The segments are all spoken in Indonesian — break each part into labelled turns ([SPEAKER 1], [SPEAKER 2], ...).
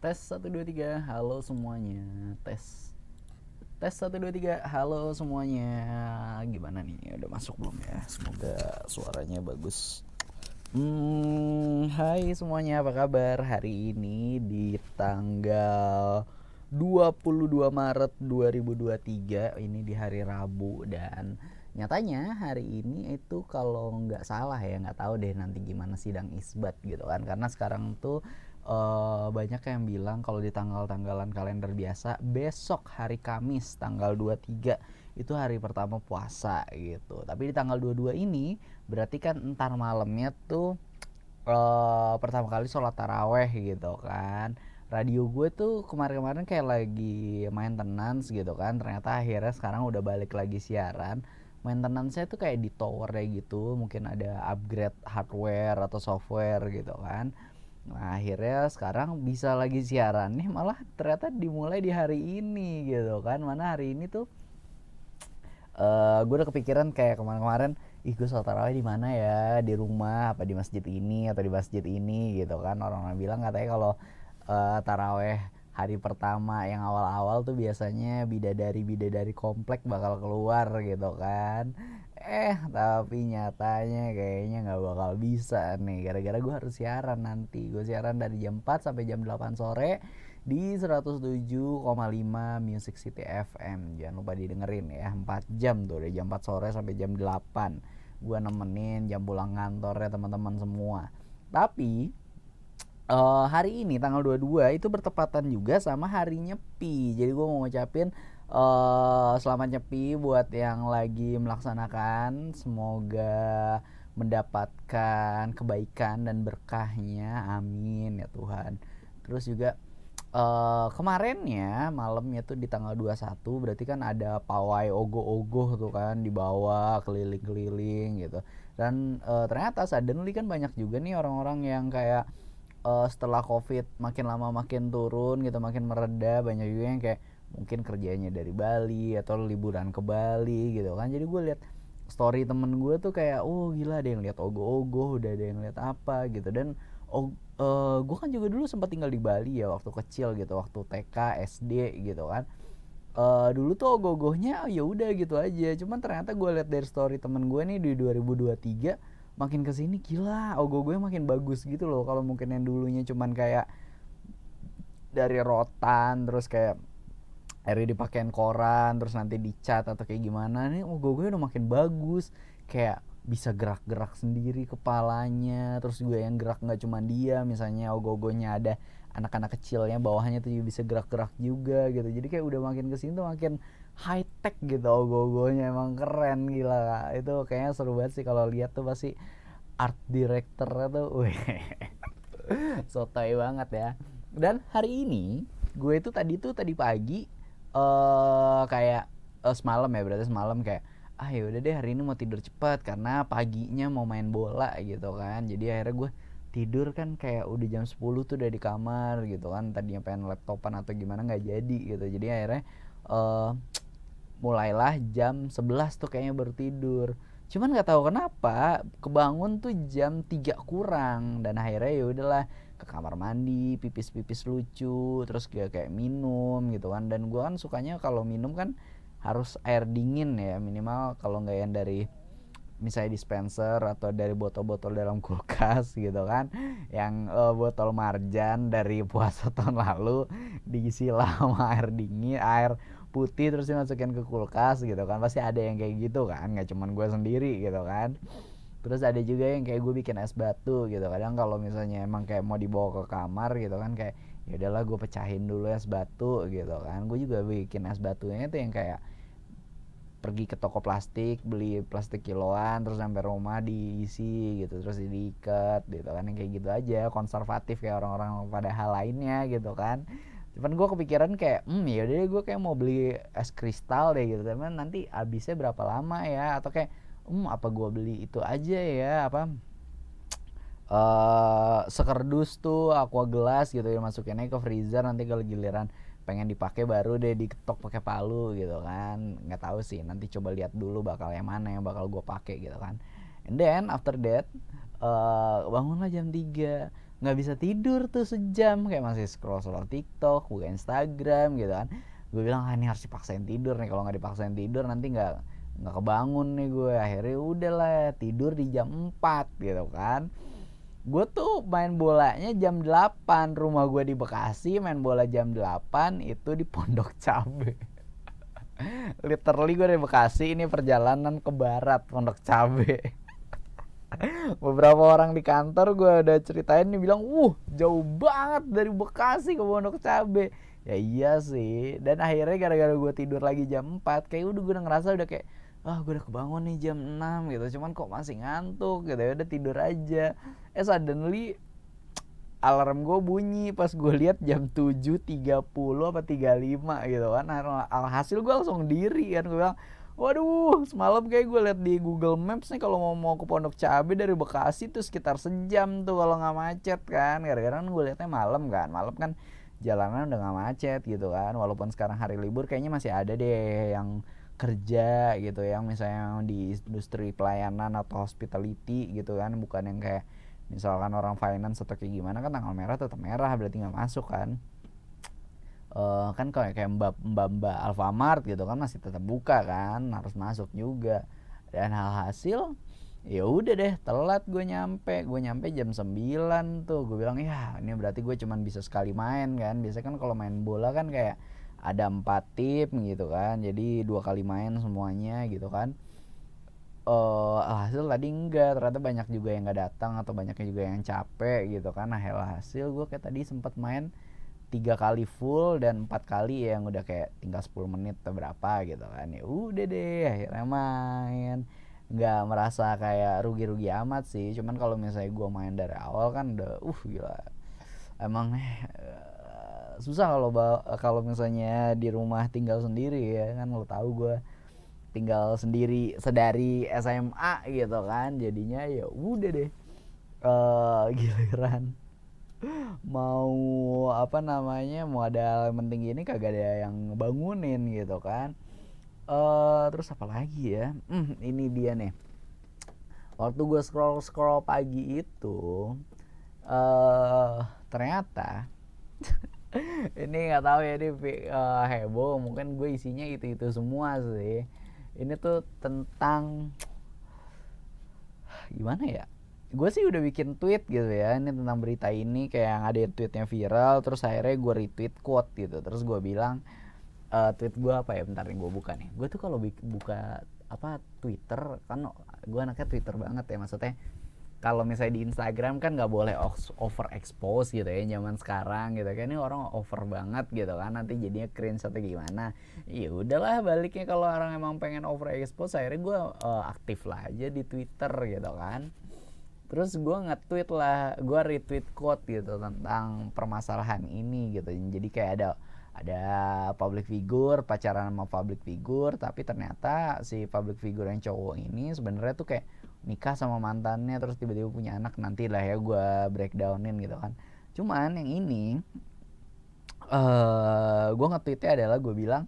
[SPEAKER 1] Tes 1 2 3, halo semuanya. Tes 1 2 3, halo semuanya. Gimana nih? Udah masuk belum ya? Semoga suaranya bagus. Hai semuanya, apa kabar? Hari ini di tanggal 22 Maret 2023, ini di hari Rabu, dan nyatanya hari ini itu kalau nggak salah ya, nggak tahu deh nanti gimana sidang isbat gitu kan, karena sekarang tuh banyak yang bilang kalau di tanggal-tanggalan kalender biasa besok hari Kamis tanggal 23 itu hari pertama puasa gitu. Tapi di tanggal 22 ini berarti kan entar malamnya tuh pertama kali sholat taraweh gitu kan. Radio gue tuh kemarin-kemarin kayak lagi maintenance gitu kan, ternyata akhirnya sekarang udah balik lagi siaran. Maintenance-nya tuh kayak di tower gitu, mungkin ada upgrade hardware atau software gitu kan. Nah akhirnya sekarang bisa lagi siaran nih, malah ternyata dimulai di hari ini gitu kan. Mana hari ini tuh gue udah kepikiran kayak kemarin-kemarin, ih gue sholat tarawih di mana ya, di rumah apa di masjid ini atau di masjid ini gitu kan. Orang-orang bilang katanya kalau taraweh hari pertama yang awal-awal tuh biasanya bidadari komplek bakal keluar gitu kan. Tapi nyatanya kayaknya nggak bakal bisa nih, gara-gara gue harus siaran nanti. Gue siaran dari jam 4 sampai jam 8 sore di 107,5 Music City FM. Jangan lupa didengerin ya, 4 jam tuh, dari jam 4 sore sampai jam 8. Gue nemenin jam pulang kantor ya teman-teman semua. Tapi hari ini tanggal 22 itu bertepatan juga sama hari Nyepi. Jadi gue mau ngucapin selamat Nyepi buat yang lagi melaksanakan. Semoga mendapatkan kebaikan dan berkahnya, amin ya Tuhan. Terus juga kemarinnya malamnya tuh di tanggal 21 berarti kan ada pawai ogoh-ogoh tuh kan, dibawa keliling-keliling gitu. Dan ternyata suddenly kan banyak juga nih orang-orang yang kayak setelah covid makin lama makin turun gitu, makin mereda, banyak juga yang kayak mungkin kerjanya dari Bali atau liburan ke Bali gitu kan. Jadi gue lihat story temen gue tuh kayak, oh gila, ada yang lihat ogoh-ogoh, udah ada yang lihat apa gitu. Dan gue kan juga dulu sempat tinggal di Bali ya waktu kecil gitu, waktu TK SD gitu kan. Dulu tuh ogoh-ogohnya ya udah gitu aja, cuman ternyata gue lihat dari story temen gue nih di 2023 makin kesini gila ogoh-ogohnya makin bagus gitu loh. Kalau mungkin yang dulunya cuman kayak dari rotan terus kayak akhirnya dipakein koran terus nanti dicat atau kayak gimana, nih ogoh-ogohnya udah makin bagus, kayak bisa gerak-gerak sendiri kepalanya, terus juga yang gerak nggak cuma dia, misalnya ogoh-ogohnya ada anak-anak kecilnya bawahnya tuh juga bisa gerak-gerak juga gitu. Jadi kayak udah makin kesini tuh makin high tech gitu ogoh-ogohnya, emang keren gila. Itu kayaknya seru banget sih kalau lihat tuh, pasti art directornya tuh weh sotoy banget ya. Dan hari ini gue itu tadi pagi kayak semalam ya, berarti semalam kayak ya udah deh hari ini mau tidur cepat karena paginya mau main bola gitu kan. Jadi akhirnya gue tidur kan kayak udah jam 10 tuh udah di kamar gitu kan. Tadinya pengen laptopan atau gimana nggak jadi gitu. Jadi akhirnya uh, mulailah jam 11 tuh kayaknya baru tidur. Cuman nggak tahu kenapa kebangun tuh jam 3 kurang, dan akhirnya ya udahlah ke kamar mandi, pipis-pipis lucu, terus kayak minum gitu kan. Dan gue kan sukanya kalau minum kan harus air dingin ya, minimal kalau nggak yang dari misalnya dispenser atau dari botol-botol dalam kulkas gitu kan, yang botol marjan dari puasa tahun lalu diisi sama air dingin, air putih, terus dimasukin ke kulkas gitu kan. Pasti ada yang kayak gitu kan, nggak cuman gue sendiri gitu kan. Terus ada juga yang kayak gue bikin es batu gitu. Kadang kalau misalnya emang kayak mau dibawa ke kamar gitu kan, kayak ya udahlah gue pecahin dulu es batu gitu kan. Gue juga bikin es batunya itu yang kayak pergi ke toko plastik, beli plastik kiloan, terus sampai rumah diisi gitu, terus diikat gitu kan, yang kayak gitu aja, konservatif kayak orang-orang pada hal lainnya gitu kan. Cuman gue kepikiran kayak ya udah deh, gue kayak mau beli es kristal deh gitu, tapi nanti habisnya berapa lama ya, atau kayak apa gue beli itu aja ya, apa sekerdus tuh aqua gelas gitu ya, masukinnya ke freezer, nanti kalau giliran pengen dipakai baru deh diketok pakai palu gitu kan. Nggak tahu sih, nanti coba lihat dulu bakal yang mana yang bakal gue pakai gitu kan. And then after that bangunlah jam 3, nggak bisa tidur tuh sejam, kayak masih scroll TikTok, buka Instagram gitu kan. Gue bilang ini harus dipaksain tidur nih, kalau nggak dipaksain tidur nanti nggak kebangun nih gue. Akhirnya udahlah tidur di jam 4 gitu kan. Gue tuh main bolanya jam 8, rumah gue di Bekasi, main bola jam 8 itu di Pondok Cabe. Literally gue dari Bekasi, ini perjalanan ke barat Pondok Cabe. Beberapa orang di kantor gue udah ceritain nih, bilang jauh banget dari Bekasi ke Pondok Cabe. Ya iya sih, dan akhirnya gara-gara gue tidur lagi jam 4, kayak gue udah ngerasa udah kayak gue udah kebangun nih jam 6 gitu, cuman kok masih ngantuk gitu, ya udah tidur aja. Suddenly alarm gue bunyi pas gue lihat jam 7.30 apa 35 gitu kan. Alhasil gue langsung diri kan, gue bilang waduh, semalam kayak gue lihat di Google Maps nih, kalau mau ke Pondok Cabe dari Bekasi tuh sekitar sejam tuh kalau nggak macet kan. Gara-gara gue liatnya malam kan jalanan udah nggak macet gitu kan. Walaupun sekarang hari libur, kayaknya masih ada deh yang kerja gitu, yang misalnya di industri pelayanan atau hospitality gitu kan, bukan yang kayak misalkan orang finance atau kayak gimana, kan tanggal merah tetap merah, berarti nggak masuk kan. Kan kayak mbak Alfamart gitu kan masih tetap buka kan, harus masuk juga. Dan hasil ya udah deh, telat gue nyampe jam 9 tuh. Gue bilang ya ini berarti gue cuman bisa sekali main kan. Biasanya kan kalau main bola kan kayak ada 4 tim gitu kan, jadi 2 kali main semuanya gitu kan. Alhasil tadi enggak, ternyata banyak juga yang nggak datang atau banyaknya juga yang capek gitu kan. Nah hasil gue kayak tadi sempat main 3 kali full, dan 4 kali yang udah kayak tinggal 10 menit atau berapa gitu kan. Ya udah deh akhirnya main, nggak merasa kayak rugi-rugi amat sih. Cuman kalau misalnya gue main dari awal kan udah gila, emang susah kalau misalnya di rumah tinggal sendiri ya kan. Lo tahu gue tinggal sendiri sedari SMA gitu kan, jadinya ya udah deh, giliran mau apa namanya, mau ada elemen tinggi ini kagak ada yang bangunin gitu kan. Terus apa lagi ya, ini dia nih, waktu gue scroll pagi itu, ternyata ini nggak tahu ya, ini heboh, mungkin gue isinya itu semua sih. Ini tuh tentang gimana ya, gue sih udah bikin tweet gitu ya, ini tentang berita ini, kayak yang ada tweetnya viral, terus akhirnya gue retweet quote gitu, terus gue bilang, tweet gue apa ya, bentar nih gue buka nih. Gue tuh kalau buka apa Twitter kan, gue anaknya Twitter banget ya, maksudnya kalau misalnya di Instagram kan nggak boleh over expose gitu ya zaman sekarang gitu kan, ini orang over banget gitu kan, nanti jadinya cringe atau gimana. Ya udahlah baliknya, kalau orang emang pengen over expose, akhirnya gue aktif lah aja di Twitter gitu kan. Terus gue nge-tweet lah, gue retweet quote gitu tentang permasalahan ini gitu. Jadi kayak ada public figure pacaran sama public figure, tapi ternyata si public figure yang cowok ini sebenarnya tuh kayak nikah sama mantannya, terus tiba-tiba punya anak. Nanti lah ya gue breakdownin gitu kan. Cuman yang ini gue nge-tweetnya adalah gue bilang,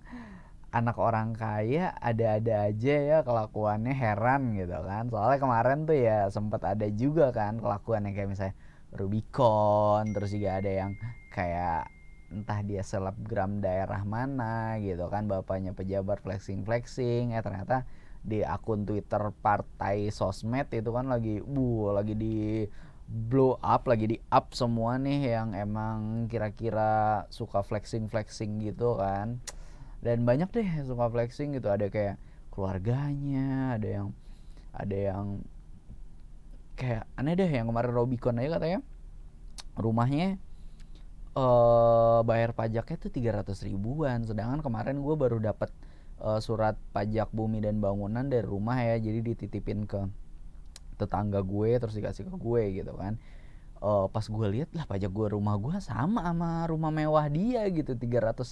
[SPEAKER 1] anak orang kaya ada-ada aja ya kelakuannya, heran gitu kan. Soalnya kemarin tuh ya sempet ada juga kan kelakuannya kayak misalnya Rubicon, terus juga ada yang kayak entah dia selebgram daerah mana gitu kan, bapaknya pejabat flexing ternyata di akun Twitter partai sosmed itu kan lagi di blow up, lagi di up semua nih yang emang kira-kira suka flexing gitu kan. Dan banyak deh suka flexing gitu, ada kayak keluarganya, ada yang kayak aneh deh, yang kemarin Robicon aja katanya rumahnya bayar pajaknya tuh 300 ribuan, sedangkan kemarin gue baru dapat surat pajak bumi dan bangunan dari rumah ya, jadi dititipin ke tetangga gue terus dikasih ke gue gitu kan. Pas gue lihat lah, pajak gue rumah gue sama rumah mewah dia gitu, 300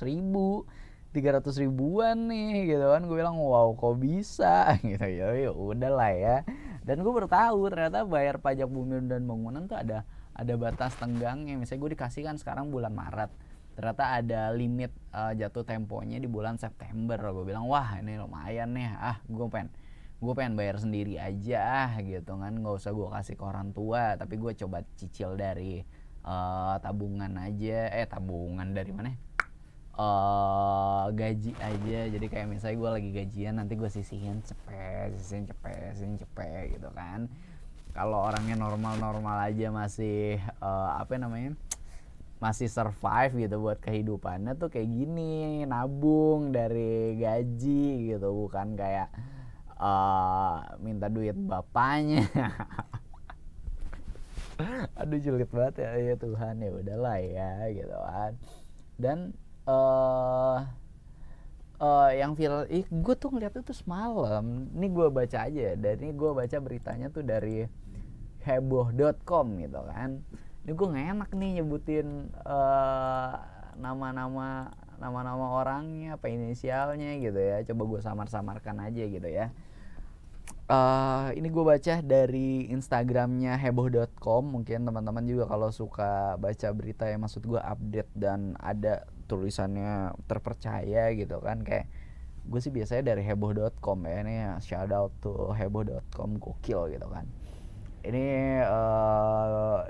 [SPEAKER 1] ribuan nih gitu kan. Gue bilang wow kok bisa gitu ya udahlah ya. Dan gue baru tahu ternyata bayar pajak bumi dan bangunan tuh ada batas tenggangnya. Misalnya gue dikasih kan sekarang bulan Maret, ternyata ada limit jatuh temponya di bulan September. Gue bilang wah ini lumayan nih, gue pengen bayar sendiri aja gitu kan, nggak usah gue kasih ke orang tua, tapi gue coba cicil dari tabungan aja, tabungan dari mana? Gaji aja. Jadi kayak misalnya gue lagi gajian, nanti gue sisihin cepet gitu kan. Kalau orangnya normal aja masih masih survive gitu buat kehidupannya tuh kayak gini, nabung dari gaji gitu, bukan kayak minta duit bapaknya. Aduh julid banget ya Tuhan, ya udahlah ya gitu kan. Dan yang viral, gue tuh ngeliat itu semalam. Ini gue baca aja ya, dari gue baca beritanya tuh dari heboh.com gitu kan. Ini gue gak enak nih nyebutin nama-nama orangnya, apa inisialnya gitu ya. Coba gue samar-samarkan aja gitu ya. Ini gue baca dari Instagramnya heboh.com. Mungkin teman-teman juga kalau suka baca berita ya, maksud gue update dan ada tulisannya terpercaya gitu kan, kayak gue sih biasanya dari heboh.com ya. Ini shout out to heboh.com, gokil gitu kan. Ini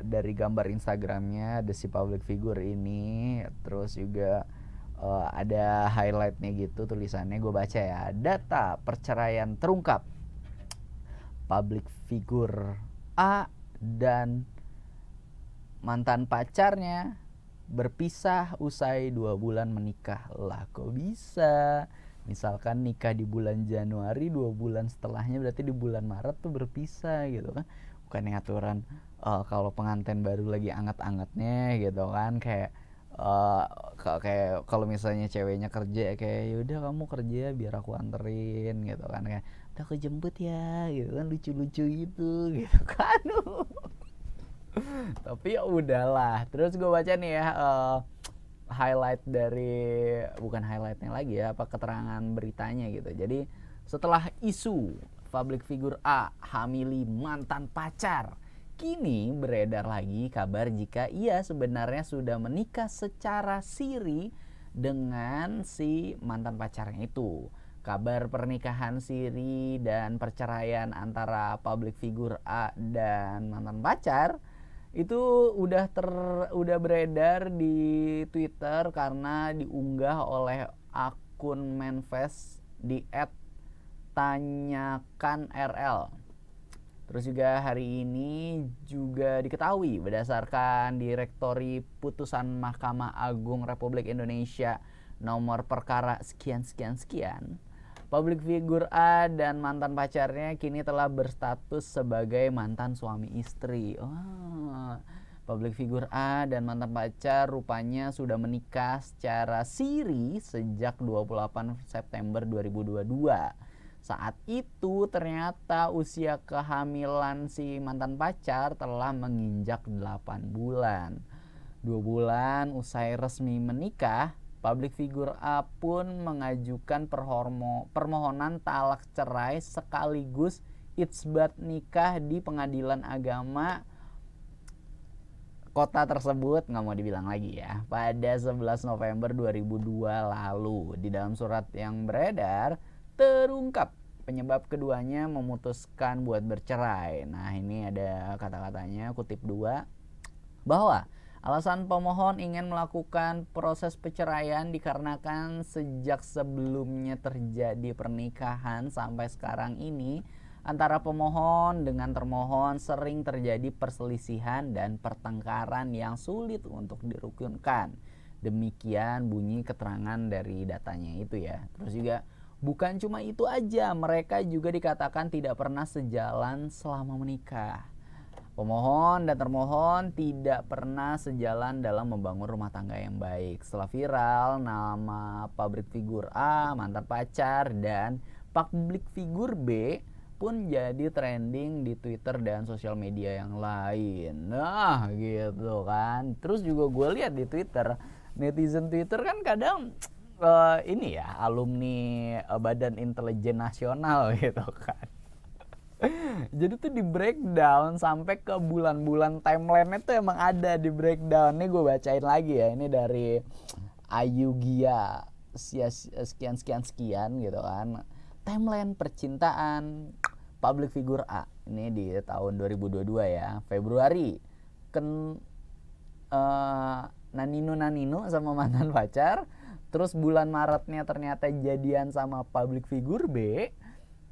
[SPEAKER 1] dari gambar Instagramnya ada si public figure ini, terus juga ada highlightnya gitu tulisannya, gue baca ya. Data perceraian terungkap, public figure A dan mantan pacarnya berpisah usai 2 bulan menikah. Lah kok bisa? Misalkan nikah di bulan Januari, 2 bulan setelahnya berarti di bulan Maret tuh berpisah gitu kan. Bukan aturan kalau pengantin baru lagi anget-angetnya gitu kan, kayak kayak kalau misalnya ceweknya kerja, kayak yaudah kamu kerja biar aku anterin gitu kan, kayak udah aku jemput ya gitu kan, lucu-lucu gitu kan. Tapi ya udahlah. Terus gue baca nih ya, highlight dari, bukan highlightnya lagi ya, apa keterangan beritanya gitu. Jadi setelah isu public figure A hamili mantan pacar, kini beredar lagi kabar jika ia sebenarnya sudah menikah secara siri dengan si mantan pacarnya itu. Kabar pernikahan siri dan perceraian antara public figure A dan mantan pacar itu udah beredar di Twitter karena diunggah oleh akun Manfest di @tanyakanrl. Terus juga hari ini juga diketahui berdasarkan Direktori Putusan Mahkamah Agung Republik Indonesia nomor perkara sekian, public figure A dan mantan pacarnya kini telah berstatus sebagai mantan suami istri. Public figure A dan mantan pacar rupanya sudah menikah secara siri sejak 28 September 2022. Saat itu ternyata usia kehamilan si mantan pacar telah menginjak 8 bulan. 2 bulan usai resmi menikah, public figure A pun mengajukan permohonan talak cerai sekaligus itsbat nikah di Pengadilan Agama kota tersebut, nggak mau dibilang lagi ya, pada 11 November 2002 lalu. Di dalam surat yang beredar terungkap penyebab keduanya memutuskan buat bercerai. Nah, ini ada kata-katanya, kutip 2, bahwa alasan pemohon ingin melakukan proses perceraian dikarenakan sejak sebelumnya terjadi pernikahan sampai sekarang ini antara pemohon dengan termohon sering terjadi perselisihan dan pertengkaran yang sulit untuk dirukunkan. Demikian bunyi keterangan dari datanya itu ya. Terus juga bukan cuma itu aja, mereka juga dikatakan tidak pernah sejalan selama menikah. Pemohon dan termohon tidak pernah sejalan dalam membangun rumah tangga yang baik. Setelah viral nama public figure A, mantan pacar, dan public figure B pun jadi trending di Twitter dan sosial media yang lain. Nah gitu kan. Terus juga gue lihat di Twitter, netizen Twitter kan kadang ini ya, alumni Badan Intelijen Nasional gitu kan. Jadi tuh di breakdown sampai ke bulan-bulan, timeline-nya tuh emang ada di breakdown. Nih gue bacain lagi ya. Ini dari Ayugia sekian gitu kan. Timeline percintaan public figure A. Ini di tahun 2022 ya, Februari. nanino sama mantan pacar, terus bulan Maretnya ternyata jadian sama public figure B,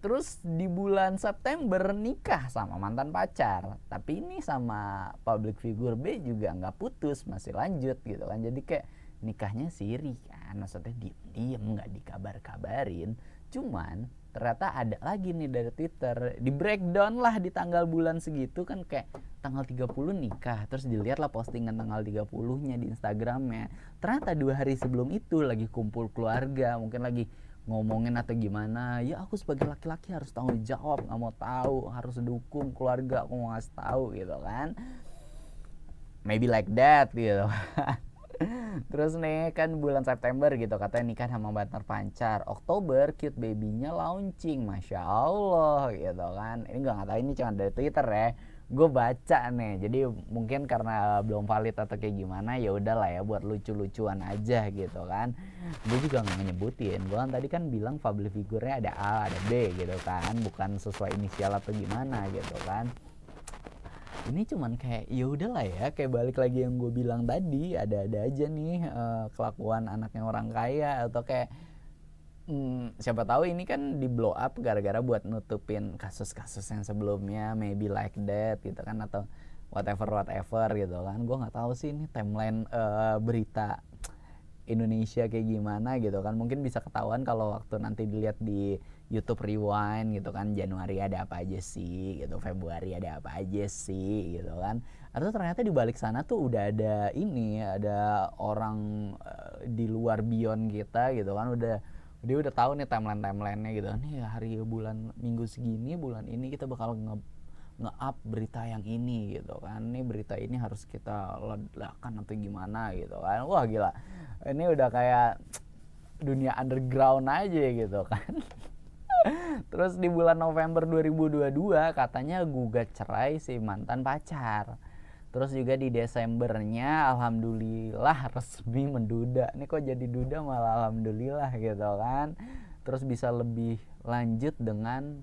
[SPEAKER 1] terus di bulan September nikah sama mantan pacar, tapi ini sama public figure B juga nggak putus, masih lanjut gitu kan. Jadi kayak nikahnya siri kan, maksudnya diem nggak dikabar-kabarin. Cuman ternyata ada lagi nih dari Twitter, di breakdown lah di tanggal bulan segitu kan, kayak tanggal 30 nikah, terus dilihat lah postingan tanggal 30-nya di Instagramnya. Ternyata 2 hari sebelum itu lagi kumpul keluarga, mungkin lagi ngomongin atau gimana, ya aku sebagai laki-laki harus tanggung jawab, nggak mau tahu, harus dukung keluarga, aku mau ngasih tahu gitu kan, maybe like that gitu. Terus nih kan bulan September gitu katanya nikah sama mantan pacar, Oktober cute babynya launching, masya Allah gitu kan. Ini gue nggak tahu, ini cuma dari Twitter ya, gue baca nih, jadi mungkin karena belum valid atau kayak gimana, ya udahlah ya buat lucu-lucuan aja gitu kan. Gue juga nggak nyebutin, gue kan tadi kan bilang public figure-nya ada A ada B gitu kan, bukan sesuai inisial atau gimana gitu kan. Ini cuman kayak ya udahlah ya, kayak balik lagi yang gue bilang tadi, ada-ada aja nih kelakuan anaknya orang kaya, atau kayak siapa tahu ini kan di blow up gara-gara buat nutupin kasus-kasus yang sebelumnya, maybe like that gitu kan, atau whatever gitu kan. Gue nggak tahu sih ini timeline berita Indonesia kayak gimana gitu kan. Mungkin bisa ketahuan kalau waktu nanti dilihat di YouTube Rewind gitu kan, Januari ada apa aja sih gitu, Februari ada apa aja sih gitu kan. Atau ternyata di balik sana tuh udah ada ini, ada orang di luar beyond kita gitu kan, dia udah tahu nih timeline-nya gitu. Nih hari bulan minggu segini, bulan ini kita bakal nge-up berita yang ini gitu kan. Nih berita ini harus kita ledakan atau gimana gitu kan. Wah gila. Ini udah kayak dunia underground aja gitu kan. Terus di bulan November 2022 katanya gugat cerai si mantan pacar. Terus juga di Desembernya alhamdulillah resmi menduda. Ini kok jadi duda malah alhamdulillah gitu kan. Terus bisa lebih lanjut dengan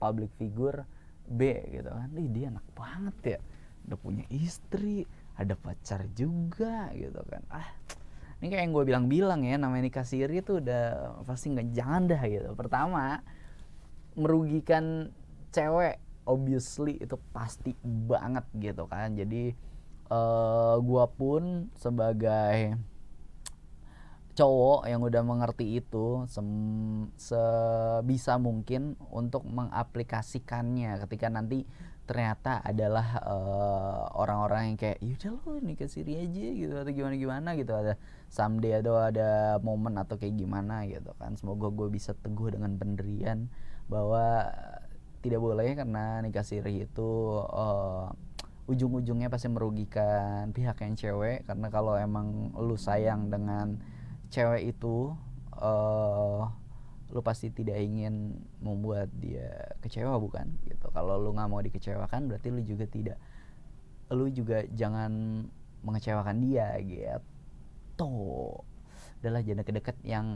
[SPEAKER 1] public figure B gitu kan. Dia enak banget ya, udah punya istri, ada pacar juga gitu kan. Ini kayak yang gue bilang ya, namanya nikah siri tuh udah pasti nggak, jangan dah gitu. Pertama, merugikan cewek, obviously itu pasti banget gitu kan. Jadi gue pun sebagai cowok yang udah mengerti itu sebisa mungkin untuk mengaplikasikannya ketika nanti ternyata adalah orang-orang yang kayak yaudah lo nikah siri aja gitu atau gimana gitu, ada someday atau ada momen atau kayak gimana gitu kan. Semoga gue bisa teguh dengan pendirian bahwa tidak boleh, karena nikah siri itu ujung-ujungnya pasti merugikan pihak yang cewek. Karena kalau emang lu sayang dengan cewek itu, lu pasti tidak ingin membuat dia kecewa, bukan gitu. Kalau lu nggak mau dikecewakan, berarti lu juga jangan mengecewakan dia gitu. Udahlah, jangan deket-deket, yang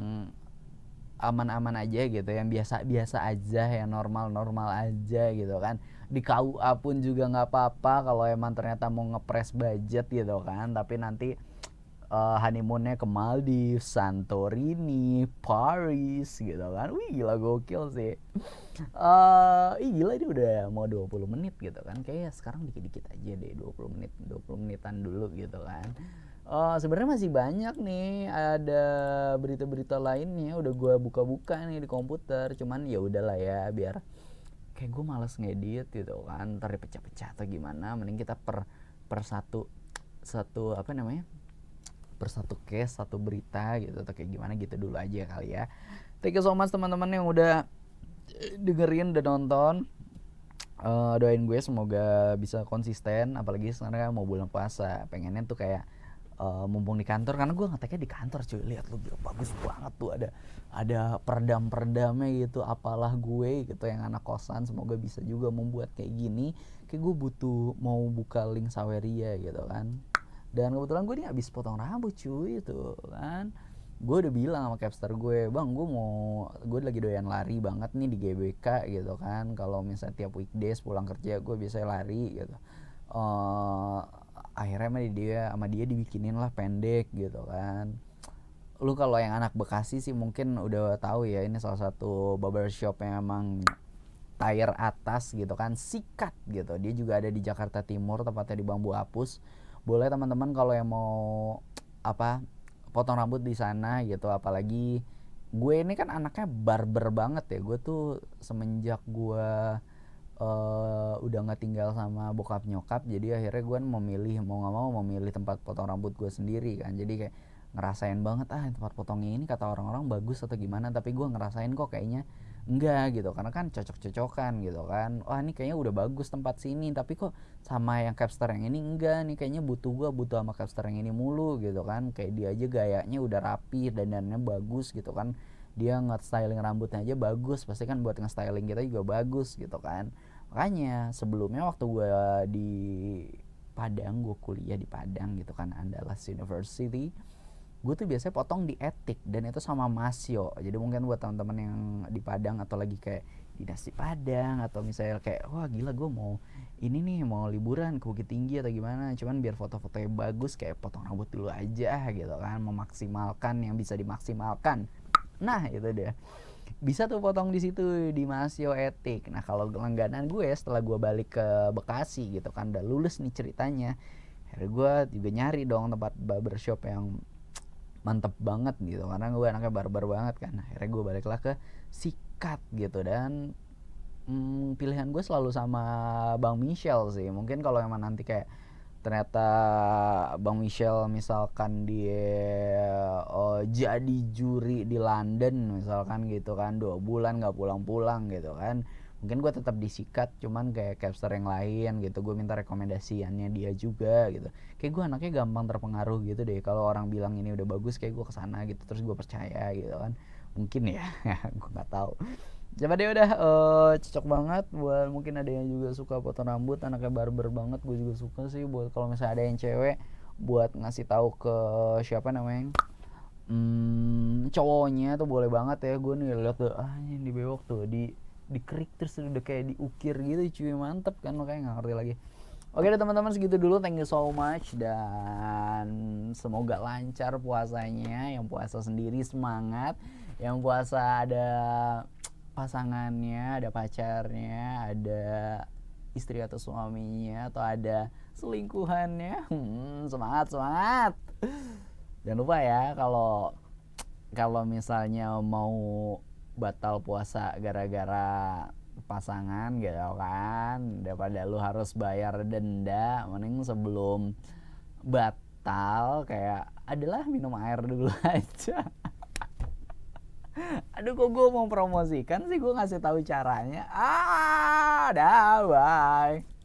[SPEAKER 1] aman-aman aja gitu, yang biasa-biasa aja, yang normal-normal aja gitu kan. Di KUA pun juga nggak apa-apa kalau emang ternyata mau ngepres budget gitu kan, tapi nanti honeymoonnya ke Maldives, Santorini, Paris gitu kan. Wih gila, gokil sih. Gila, ini udah mau 20 menit gitu kan. Kayaknya sekarang dikit-dikit aja deh, 20 menitan dulu gitu kan. Sebenarnya masih banyak nih, ada berita-berita lainnya udah gue buka-buka nih di komputer. Cuman ya udahlah ya, biar kayak gue males ngedit gitu kan, ntar dipecah-pecah atau gimana. Mending kita per satu apa namanya, per satu case, satu berita gitu atau kayak gimana gitu dulu aja kali ya. Thank you so much teman-teman yang udah dengerin, udah nonton. Doain gue semoga bisa konsisten, apalagi sekarang mau bulan puasa. Pengennya tuh kayak mumpung di kantor, karena gue ngeteknya di kantor cuy. Lihat lu, bagus banget tuh, ada peredam-peredamnya gitu, apalah gue gitu yang anak kosan. Semoga bisa juga membuat kayak gini. Kayak gue butuh mau buka link Saweria gitu kan. Dan kebetulan gue nih abis potong rambut cuy tuh kan. Gue udah bilang sama capster gue, bang gue lagi doyan lari banget nih di GBK gitu kan. Kalau misalnya tiap weekdays pulang kerja gue biasanya lari gitu. akhirnya sama dia dibikinin lah pendek gitu kan. Lu kalau yang anak Bekasi sih mungkin udah tahu ya, ini salah satu barbershop yang emang tier atas gitu kan, Sikat gitu. Dia juga ada di Jakarta Timur, tepatnya di Bambu Apus. Boleh teman-teman kalau yang mau apa potong rambut di sana gitu. Apalagi gue ini kan anaknya barber banget ya. Gue tuh semenjak gue udah nggak tinggal sama bokap nyokap, jadi akhirnya gue memilih, mau nggak mau memilih tempat potong rambut gue sendiri kan. Jadi kayak ngerasain banget tempat potongnya ini kata orang-orang bagus atau gimana, tapi gue ngerasain kok kayaknya enggak gitu, karena kan cocok-cocokan gitu kan. Wah ini kayaknya udah bagus tempat sini, tapi kok sama yang capster yang ini enggak nih, kayaknya gue butuh sama capster yang ini mulu gitu kan. Kayak dia aja gayanya udah rapi, dandannya bagus gitu kan, dia nge-styling rambutnya aja bagus, pasti kan buat nge-styling kita juga bagus gitu kan. Makanya sebelumnya waktu gue di Padang, gue kuliah di Padang gitu kan, Andalas University, gue tuh biasanya potong di Etik, dan itu sama Masyo. Jadi mungkin buat teman-teman yang di Padang atau lagi kayak dinas di Padang, atau misalnya kayak wah gila gue mau ini nih, mau liburan ke Bukit Tinggi atau gimana, cuman biar foto-fotonya bagus, kayak potong rambut dulu aja gitu kan, memaksimalkan yang bisa dimaksimalkan. Nah itu dia, bisa tuh potong di situ di Masyo Etik. Nah kalau langganan gue setelah gue balik ke Bekasi gitu kan, udah lulus nih ceritanya, akhirnya gue juga nyari dong tempat barbershop yang mantep banget gitu, karena gue anaknya barbar banget kan. Akhirnya gue baliklah ke Sikat gitu, dan pilihan gue selalu sama Bang Michelle sih. Mungkin kalau emang nanti kayak ternyata Bang Michelle misalkan dia jadi juri di London misalkan gitu kan, 2 bulan gak pulang-pulang gitu kan, mungkin gue tetap disikat, cuman kayak capster yang lain gitu, gue minta rekomendasiannya dia juga gitu. Kayak gue anaknya gampang terpengaruh gitu deh, kalau orang bilang ini udah bagus kayak gue kesana gitu, terus gue percaya gitu kan. Mungkin ya gue gak tahu. Coba deh udah cocok banget buat, mungkin ada yang juga suka potong rambut, anaknya barber banget, gue juga suka sih. Buat kalau misalnya ada yang cewek, buat ngasih tahu ke siapa namanya cowoknya tuh boleh banget ya. Gue nih lihat tuh ini di bewok tuh, di kerik terus udah kayak diukir gitu cuy, mantep kan, makanya nggak ngerti lagi. Oke deh teman-teman, segitu dulu, thank you so much, dan semoga lancar puasanya. Yang puasa sendiri semangat, yang puasa ada pasangannya, ada pacarnya, ada istri atau suaminya, atau ada selingkuhannya, semangat semangat. Jangan lupa ya, kalau misalnya mau batal puasa gara-gara pasangan gitu kan, daripada lu harus bayar denda, mending sebelum batal kayak adalah minum air dulu aja. Aduh kok gue mau promosikan sih, gue ngasih tahu caranya. Dah bye.